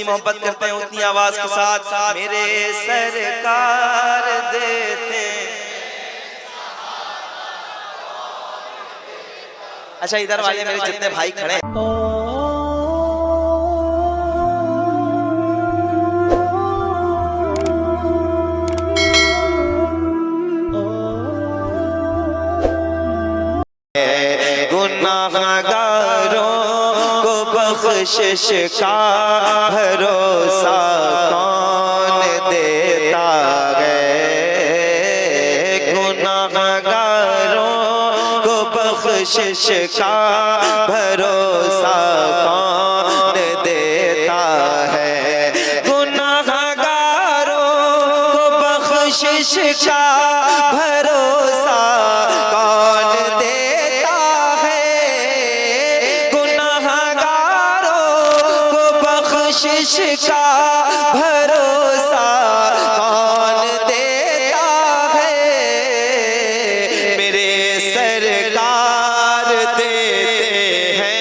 मोहब्बत करते हैं उतनी आवाज के साथ मेरे सरकार देते। अच्छा इधर वाले मेरे जितने भाई खड़े हैं गुनाहगारों को बख्शिश का भरोसा कौन देता है। गुनाहगारों को बख्शिश का भरोसा कौन देता है। गुनाहगारों को बख्शिश का भरोसा कौन देता है। गुनाहगारों को बख्शिश का भरोसा कौन देता है। मेरे सरकार देते हैं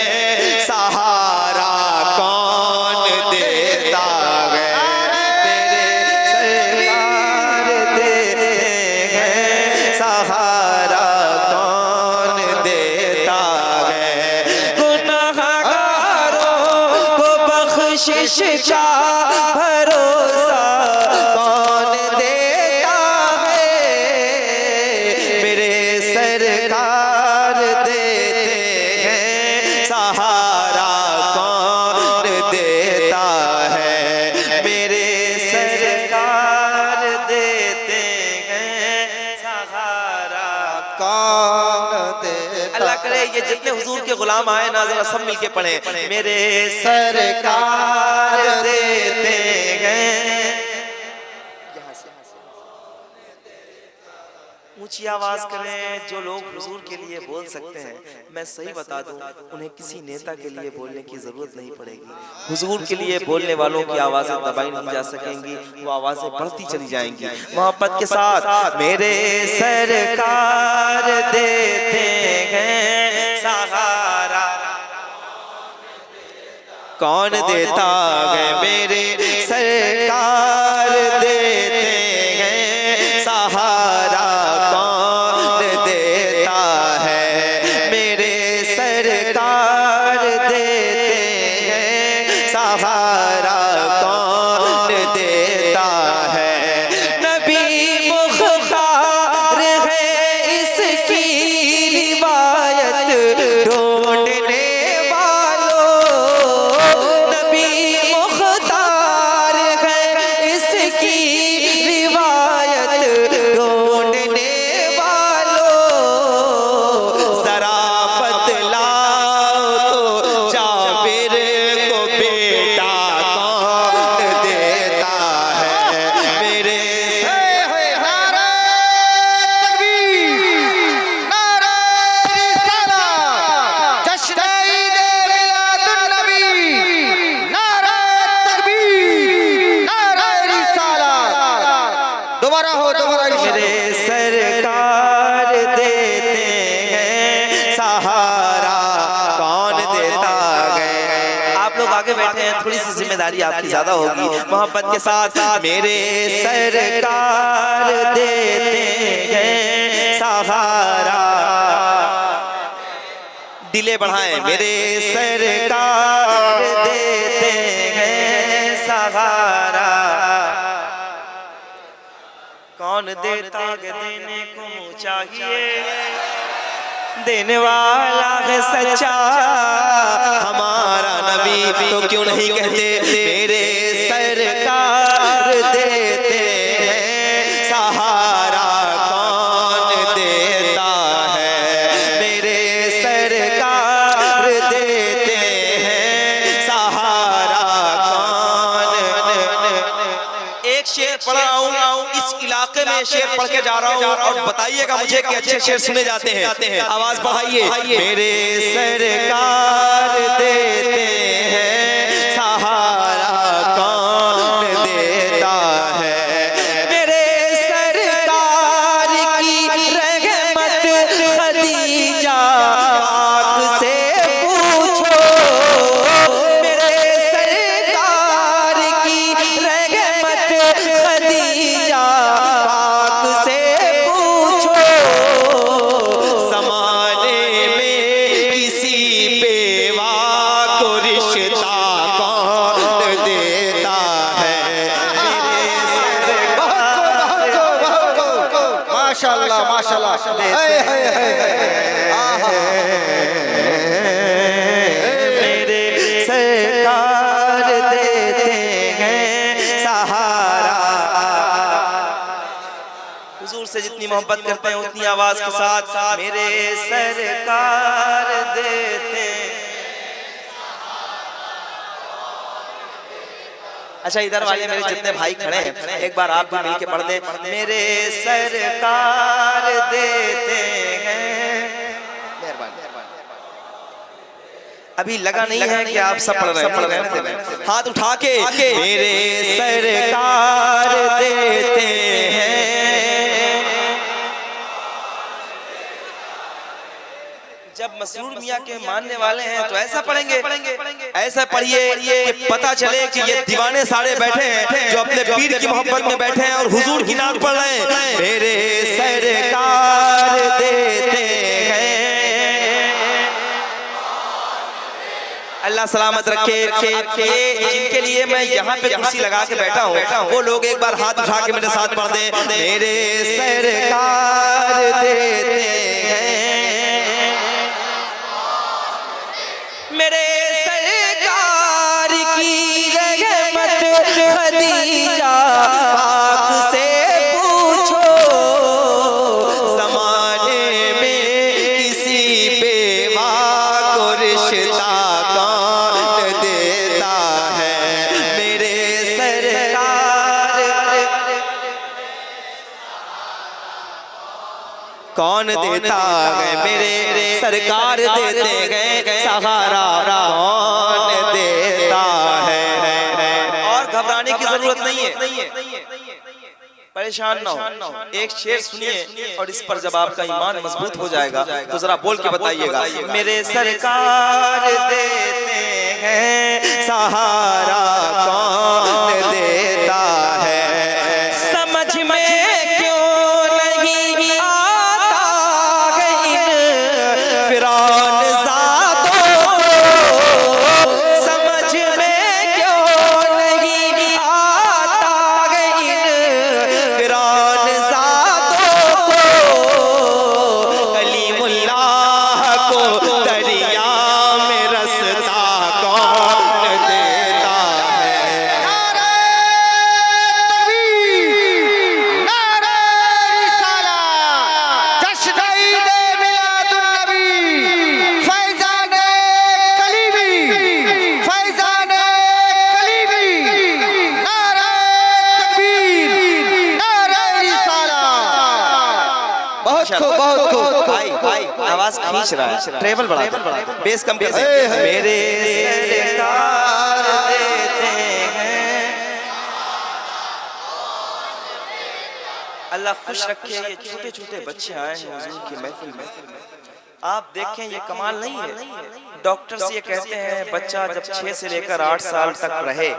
सहारा कौन देता है। मेरे सरकार देते हैं सहारा कौन देता है। गुनाहगारों को बख्शिश का भरोसा कौन देता है। मेरे सरकार देते हैं सहारा कौन देता है। मेरे सरकार देते हैं सहारा कौन देता। अल्लाह करे ये जितने हुजूर के गुलाम आए ना जरा सब मिलके पढ़े मेरे सरकार देते हैं। ऊंची आवाज करें जो लोग हुजूर के लिए बोल सकते हैं। मैं सही बता दूं उन्हें किसी नेता के लिए बोलने की जरूरत नहीं पड़ेगी। हुजूर के लिए बोलने वालों की आवाजें दबाई नहीं जा सकेंगी, वो आवाजें बढ़ती चली जाएंगी मोहब्बत के साथ। मेरे सरकार देते हैं सहारा कौन देता है। मेरे सरकार देते हैं सहारा कौन देता है। मेरे सरकार देते हैं सहारा कौन देता है। नबी मुख्तार है इसकी रिवायत ढूंढने वालों। नबी मुख्तार है इसकी रिवायत ढूंढने वालों। जरा बतलाओ तो जाबिर को बेटा कौन देता है। मेरे नारे तकबीर, नारे रिसालत, जश्न ईद मिलादुन्नबी, नारे तकबीर, नारे रिसालत। दोबारा हो, दोबारा मेरे सरकार देते हैं सहारा कौन देता है। आप लोग आगे बैठे हैं थोड़ी सी जिम्मेदारी आपकी ज्यादा होगी मोहब्बत के साथ। मेरे सरकार देते हैं सहारा दिले बढ़ाएं। मेरे सरकार देते हैं सहारा कौन देता है। देने को चाहिए देने वाला है सच्चा हमारा नबी। तो क्यों नहीं कहते मेरे सरकार देते हैं सहारा कौन देता है। मेरे सरकार देते हैं सहारा कौन। एक शेर पढ़ रहा हूँ इस इलाके में शेर पढ़ के जा रहा हूँ और बताइएगा मुझे कि अच्छे शेर सुने जाते हैं। आवाज बढ़ाइए। मेरे सरकार देते हैं सहारा कौन देता है। मेरे सरकार की रहमत खदीजा पाक से पूछो। मेरे सरकार माशाल्लाह माशाल्लाह। मेरे सरकार देते हैं सहारा। हुजूर से जितनी मोहब्बत करते हैं उतनी आवाज के साथ मेरे सरकार देते हैं। अच्छा, इधर वाले मेरे जितने भाई खड़े हैं एक बार आप भी मिलके पढ़ दे, मेरे सरकार देते हैं। अभी लगा नहीं है कि आप सब पढ़ रहे हैं। हाथ उठा के मेरे सरकार देते हैं। जब मसरूर मियाँ के मानने वाले हैं तो ऐसा पढ़ेंगे, ऐसा पढ़िए कि पता चले कि ये दीवाने सारे बैठे हैं जो अपने पीर की मोहब्बत में बैठे हैं और हुजूर की नात पढ़ रहे हैं। मेरे सरकार देते हैं। अल्लाह सलामत रखे। ये जिनके लिए मैं यहाँ पे कुर्सी लगा के बैठा हूँ वो लोग एक बार हाथ उठा के मेरे साथ पढ़ दें, मेरे सरकार देते हैं। मेरे सरकार की रहमत खदीजा पाक से पूछो, ज़माने में किसी बेवा को रिश्ता कौन देता है। मेरे सरकार कौन देता है, मेरे सरकार देते हैं सहारा कौन देता है। और घबराने की जरूरत नहीं है, परेशान ना हो। एक शेर सुनिए और इस पर जब आपका ईमान मजबूत हो जाएगा तो जरा बोल के बताइएगा, मेरे सरकार देते हैं सहारा कौन देता है। समझ में क्यों नहीं आता है इन फिरौन ज़ादों को, समझ में क्यों नहीं आता है इन फिरौन ज़ादों को। कलीमुल्लाह को दरिया में रास्ता कौन देता है। नारे तकबीर, नारे रिसालत, जश्न ईद मिलादुन्नबी, फैज़ान कलीमी, फैज़ान कलीमी। नारे तकबीर, नारे रिसालत। बहुत खूब बहुत खूब। भाई आवाज खींच रहा है, ट्रेबल बढ़ा दे, बेस कम कर दे। मेरे सरकार देते हैं। अल्लाह खुश रखे। ये छोटे छोटे बच्चे आए हैं हुजूर की महफिल में, आप देखें ये कमाल नहीं है। डॉक्टर्स ये कहते हैं बच्चा जब 6 से लेकर 8 साल तक रहे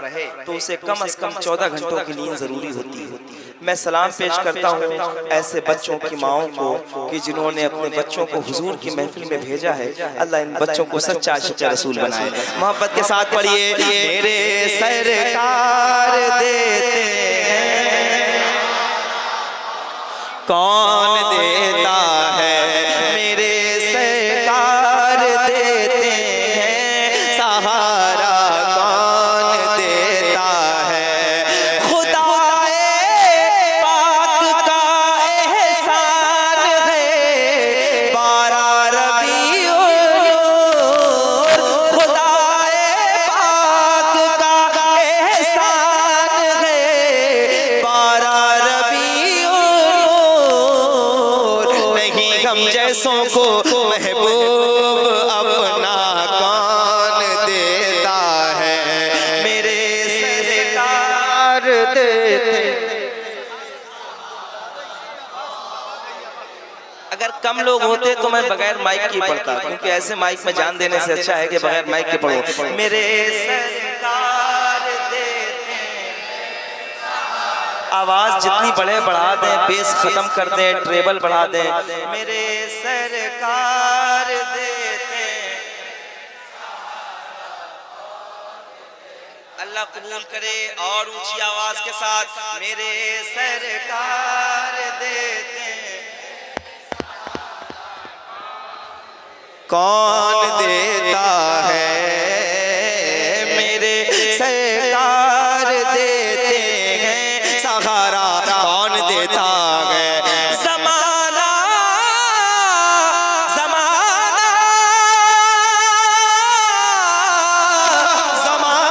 तो उसे कम से कम 14 घंटों की नींद जरूरी होती है। मैं सलाम पेश करता हूँ ऐसे बच्चों की माओं को कि जिन्होंने अपने बच्चों को हुजूर की महफिल में भेजा है। अल्लाह इन बच्चों को सच्चा सच्चा रसूल बनाए। मोहब्बत के साथ पढ़िए, मेरे सरकार देते हैं कौन देता है। मेरे सरकार देते हैं सहारा कौन देता है। खुदाए पाक का एहसान है 12 रबीउल नूर। खुदाए पाक का एहसान है 12 रबीउल नूर। नहीं हम जैसों को महबूब अपना कौन देता है। मेरे सरकार देते। अगर कम लोग होते तो मैं बगैर माइक की पढ़ता, क्योंकि ऐसे माइक में जान देने से अच्छा है कि बगैर माइक के पढ़ो। मेरे सरकार देते हैं। आवाज जितनी बढ़े बढ़ा दें, बेस खत्म कर दें, ट्रेबल बढ़ा दें। मेरे सरकार देते हैं। अल्लाह कबूल करे। और ऊंची आवाज के साथ मेरे सरकार देते हैं। कौन देता है, मेरे सरकार देते हैं सहारा, कौन देता है। ज़माना ज़माना ज़माना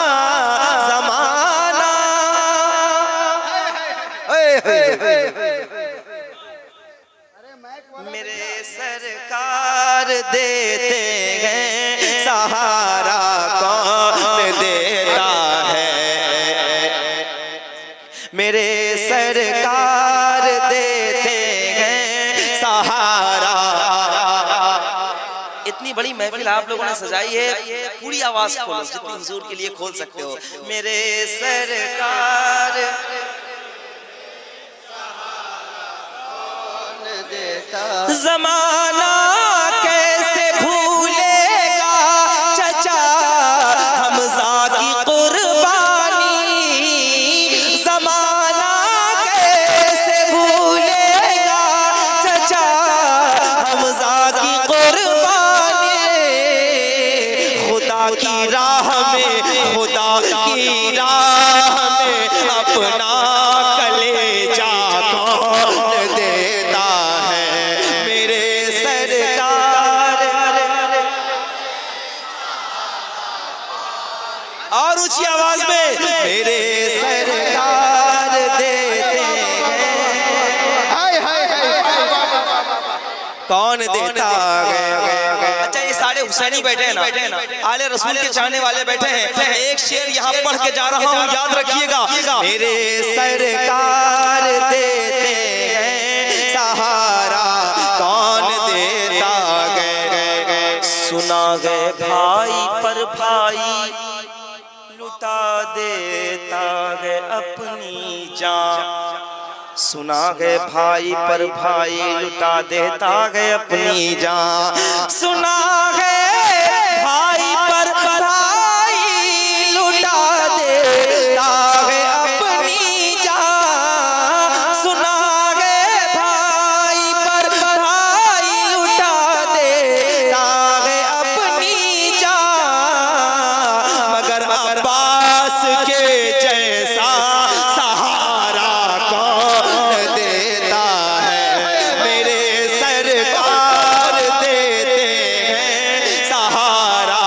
मेरे सरकार देते हैं सहारा, कौन देता है, मेरे सरकार देते हैं सहारा। इतनी बड़ी महफिल आप लोगों ने सजाई है, पूरी आवाज खोलो जितनी हुजूर के लिए खोल सकते हो। मेरे सरकार ज़माना कैसे भूलेगा चचा हमज़ा की कुर्बानी, ज़माना कैसे भूलेगा चचा हमज़ा की कुर्बानी। खुदा की राह में, खुदा की राह में अपना कलेजा कौन देता है, मेरे सरकार। और ऊंची आवाज में मेरे सरकार देते हैं, कौन देता है। अच्छा ये सारे हुसैनी बैठे हैं ना, आले रसूल के चाहने वाले बैठे हैं। एक शेर यहाँ पढ़ के जा रहा हूँ, याद रखिएगा। मेरे सरकार देते हैं सहारा, कौन देता है। सुना गए भाई पर भाई लुटा देता है अपनी जान, सुना है भाई पर भाई लुटा देता है अपनी जान, सुना है भाई पर भाई लुटा देता है अपनी जान, सुना है भाई पर भाई लुटा देता है अपनी जान, मगर अब्बास के जैसा सहारा कौन देता है, मेरे सरकार देते हैं सहारा,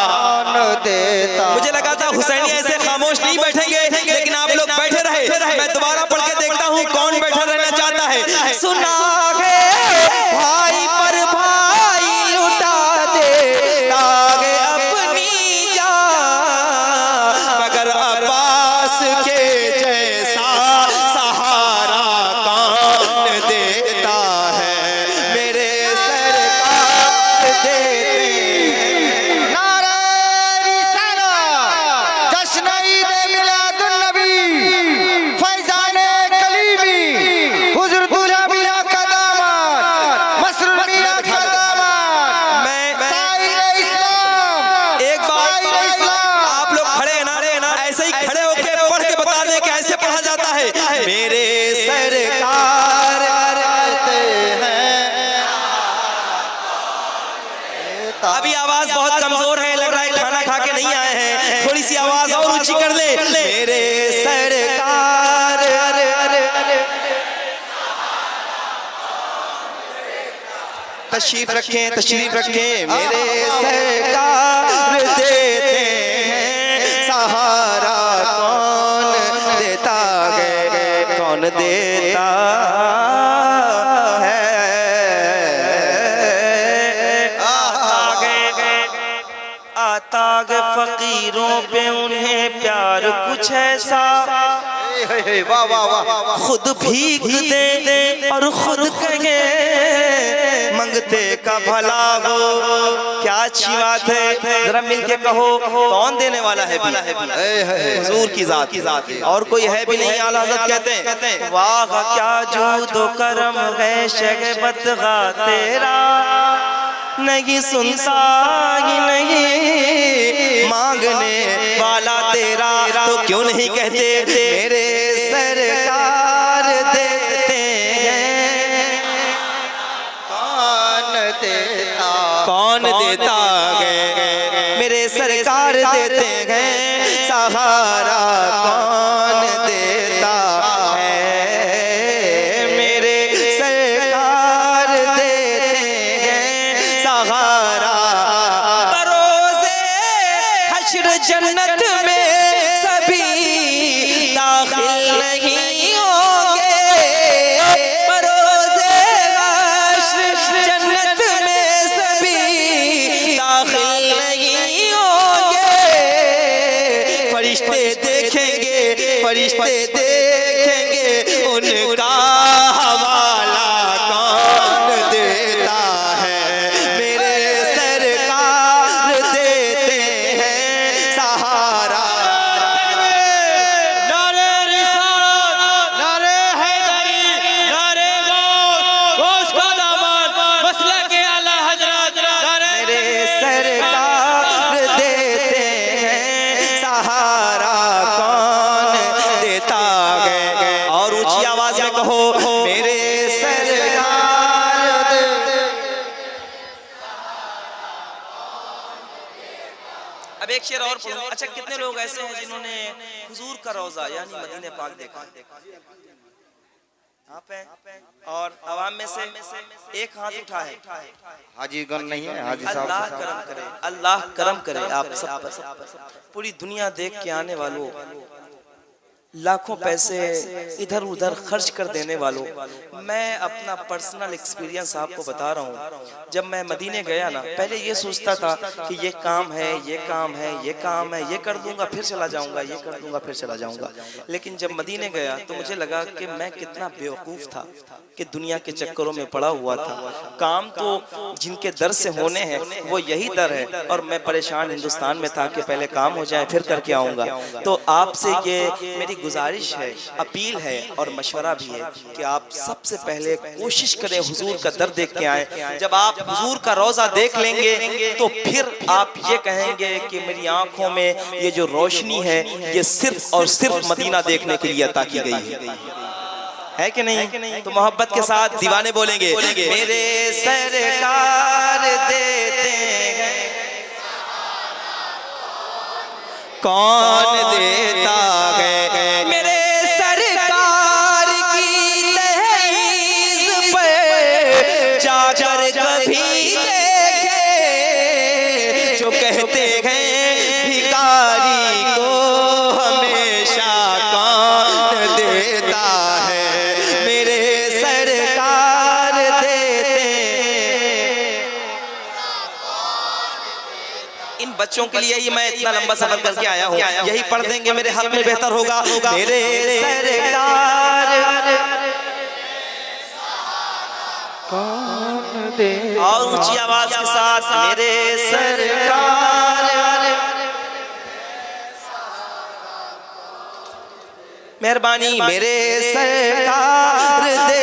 कौन देता। मुझे लगा था हुसैनी ऐसे खामोश नहीं बैठेंगे, लेकिन आप लोग बैठे रहे। मैं दोबारा पढ़ के देखता हूँ कौन बैठा रहना चाहता है। सुना है भाई पर भाई लुटा देता है अपनी जान, मगर अब्बास के जैसा सहारा कौन देता है, मेरे सरकार देते हैं। नारे रिसालत, जश्न ईद मिलादुन नबी, फैजाने कलीमी, हुजूर दूल्हा मियां का दामाद, मसरूर मियां का दामाद, साहिर इस्लाम, एक बात साहिर इस्लाम। आप लोग खड़े हैं ना, ऐसे ही खड़े होके पढ़ के बता दें कि ऐसे पढ़ा जाता है। मेरे सरकार देते हैं। अभी आवाज बहुत कमजोर है, लग रहा है खाना खा के नहीं आए हैं, थोड़ी सी आवाज और ऊंची कर ले। मेरे सरकार तशरीफ रखें, तशरीफ रखें। मेरे सरकार देते हैं सहारा, कौन देता है, कौन देता है। आता है फकीरों पे उन्हें प्यार कुछ ऐसा, वाह वाह वाह। खुद भीख दे और खुद कहे मंगते का भला हो। क्या अच्छी बात है, जरा मिल के कहो कौन देने वाला है भी? हुजूर की जात है, और कोई है भी नहीं। आला हज़रत कहते हैं वाह क्या जूदो करम है शगबत गा तेरा, नहीं सुनता ही नहीं मांगने वाला तेरा। तो क्यों नहीं कहते मेरे सरकार देते हैं, कौन देता, कौन जन्नत में सभी दाखिल नहीं होंगे, बरोज़े हश्र जन्नत में सभी दाखिल नहीं होंगे। फरिश्ते देखेंगे, फरिश्ते देखेंगे, उनका हवाला कौन देता है, मेरे सरकार देते हैं सहारा। नारे रिसालत, नारे हैदरी, नारे गौस का दामन, मसलक आला हजरत, नारे मेरे सरकार देते हैं सहारा, कौन देता है। और ऊंची आवाज में कहो, मेरे सरकार दे। अब एक शेर और पढ़ो। अच्छा, कितने लोग ऐसे हैं जिन्होंने हुजूर का रोजा यानी मदीने पाक देखा? आप हैं और आवाम में से एक हाथ उठा है। हाजी गन नहीं है, हाजी अल्लाह साहब। करम करे, अल्लाह करम करे आप सब पर। पूरी दुनिया देख के आने वालों, लाखों पैसे इधर उधर खर्च कर देने वालों, मैं अपना पर्सनल एक्सपीरियंस आपको बता रहा हूँ। जब मैं मदीने गया ना, पहले ये सोचता था कि ये काम है, ये काम है, ये काम है, ये कर दूंगा फिर चला जाऊंगा, ये कर दूंगा फिर चला जाऊंगा। लेकिन जब मदीने गया तो मुझे लगा कि मैं कितना बेवकूफ़ था कि दुनिया के चक्करों में पड़ा हुआ था। काम तो जिनके दर से होने हैं वो यही दर है, और मैं परेशान हिंदुस्तान में था कि पहले काम हो जाए फिर करके आऊँगा। तो आपसे ये मेरी गुजारिश है, अपील है और मशवरा भी है कि आप सबसे पहले कोशिश करें हुजूर का दर देख के आए। जब आप हुजूर का रोज़ा देख लेंगे तो फिर आप ये कहेंगे कि मेरी आंखों में ये जो रोशनी है ये सिर्फ और सिर्फ मदीना देखने के लिए अता की गई है कि नहीं? तो मोहब्बत के साथ दीवाने बोलेंगे, मेरे सरकार देते हैं, कौन देता है, मेरे सरकार की दहलीज पे जाकर कभी देखे, जो कहते हैं भिखारी को हमेशा कौन देता है, मेरे सरकार देते हैं। इन बच्चों के लिए ही मैं इतना लंबा सफर करके आया हूँ, यही पढ़ देंगे मेरे हक में बेहतर होगा। मेरे सरकार कौन दे, और ऊंची आवाज के साथ, मेरे सरकार। मेहरबानी, मेरे सरकार देते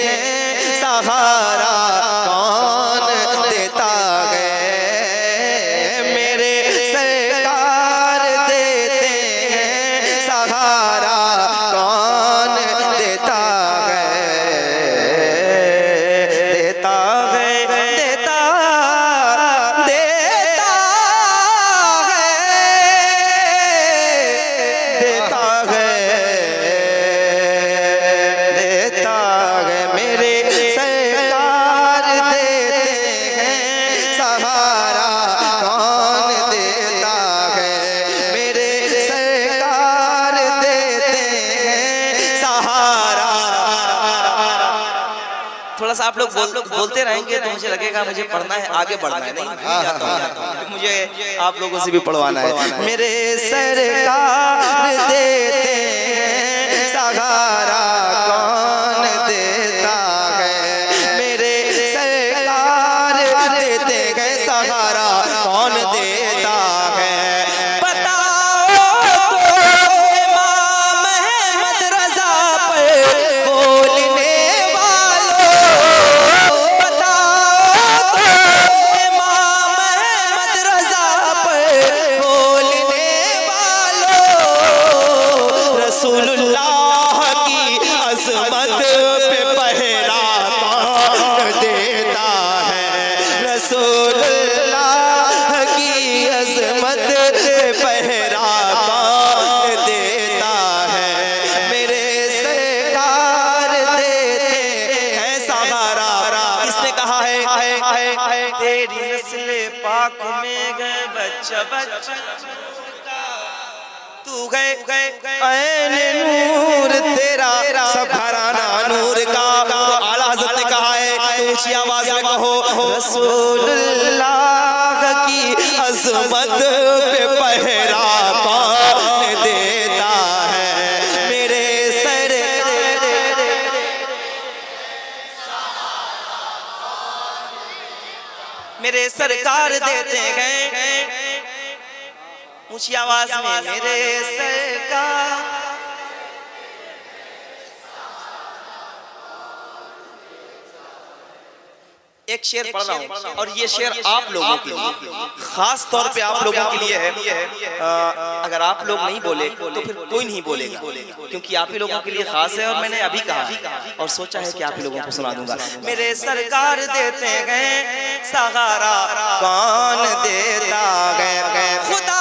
हैं सहारा, कौन देता है, मेरे सरकार देते हैं सहारा, कौन देता है, देता है, देता देता है, देता है, मेरे सरकार देते हैं सहारा, कौन देता है, मेरे सरकार देते हैं सहारा। थोड़ा सा आप लोग बोलते रहेंगे तो मुझे लगेगा मुझे पढ़ना है, आगे बढ़ना है। नहीं जाता हूँ, मुझे आप लोगों से भी पढ़वाना है। मेरे सरकार देते हैं सहारा, कौन देता है, मेरे सरकार देते हैं सहारा, कौन देता है। बताओ तो इमाम अहमद रज़ा पर बोलने वालों, बताओ तो इमाम अहमद रज़ा पर बोलने वालों, पाक में गए बच्चा बच्चा तू गए ऐने नूर तेरा सब घराना नूर का। तो आला हज़रत ने कहा है तो ऊंची आवाज में कहो रसूलुल्लाह की अज़मत पे पहरा कौन देता है मेरे सरकार देते गए ऊंची आवाज में मेरे सरकार। एक शेर पढ़ रहा हूँ और ये शेर आप लोगों के लिए, खास तौर पे आप लोगों के लिए है। अगर आप लोग नहीं बोले तो फिर कोई नहीं बोलेगा, क्योंकि आप ही लोगों के लिए खास है। और मैंने अभी कहा और सोचा है कि आप ही लोगों को सुना दूंगा। मेरे सरकार देते गए सहारा कौन देता गए खुदा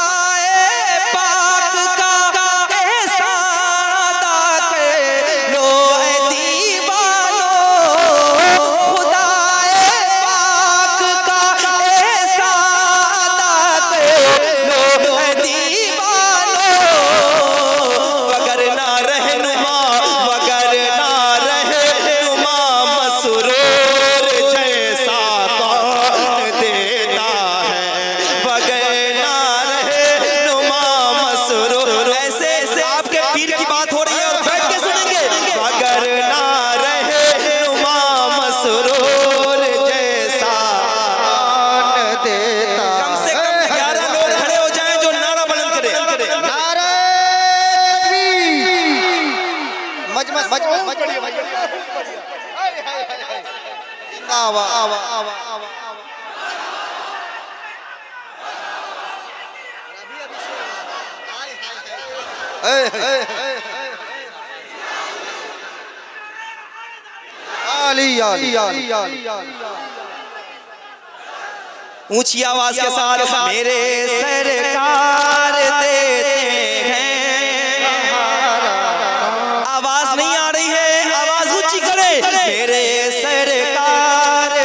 ऊंची आवाज के साथ मेरे सरकार देते हैं। आवाज नहीं आ रही है, आवाज ऊंची करे। मेरे सरकार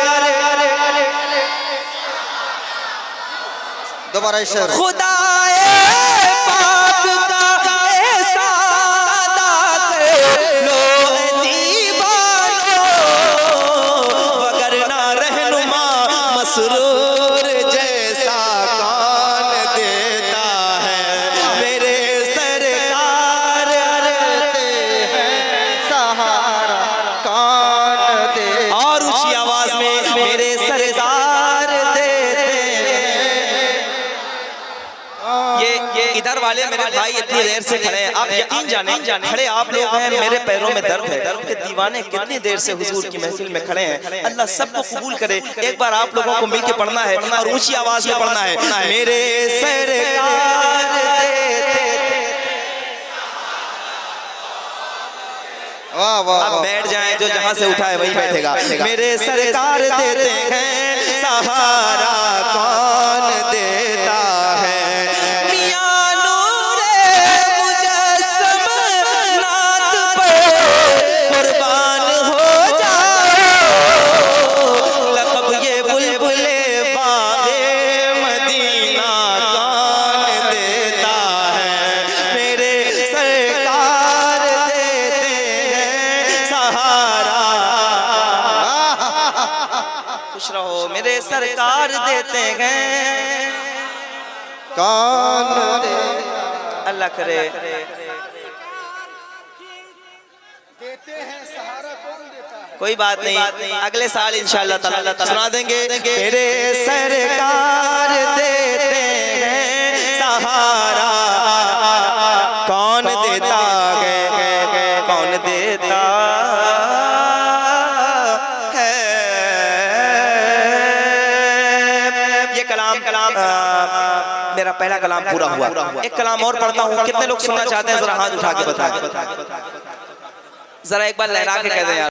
दोबारा शेर खुदा इधर वाले मेरे भाई इतनी देर से खड़े हैं, आप यकीन जाने खड़े आप लोग हैं, मेरे पैरों में दर्द है। दर्द के दीवाने कितनी देर से हुजूर की महफिल में खड़े हैं। अल्लाह सबको कबूल करे। एक बार आप लोगों को मिलके पढ़ना है और ऊंची आवाज में पढ़ना है। मेरे सरकार देते। वाह वाह, आप बैठ जाएं, जो जहां से उठा है वहीं बैठेगा। मेरे सरकार देते हैं सहारा कौन देता है। मेरे सरकार देते हैं कौन दे। अल्लाह करे कोई बात नहीं, अगले साल इंशाअल्लाह ताला सुना देंगे। मेरे सरकार देते हैं सहारा कौन देता है, कौन देता मेरा पहला कलाम पूरा हुआ। एक कलाम और पढ़ता हूँ। कितने लोग सुनना चाहते हैं जरा हाथ उठा के बताएं। जरा एक बार लहरा के कह दें यार।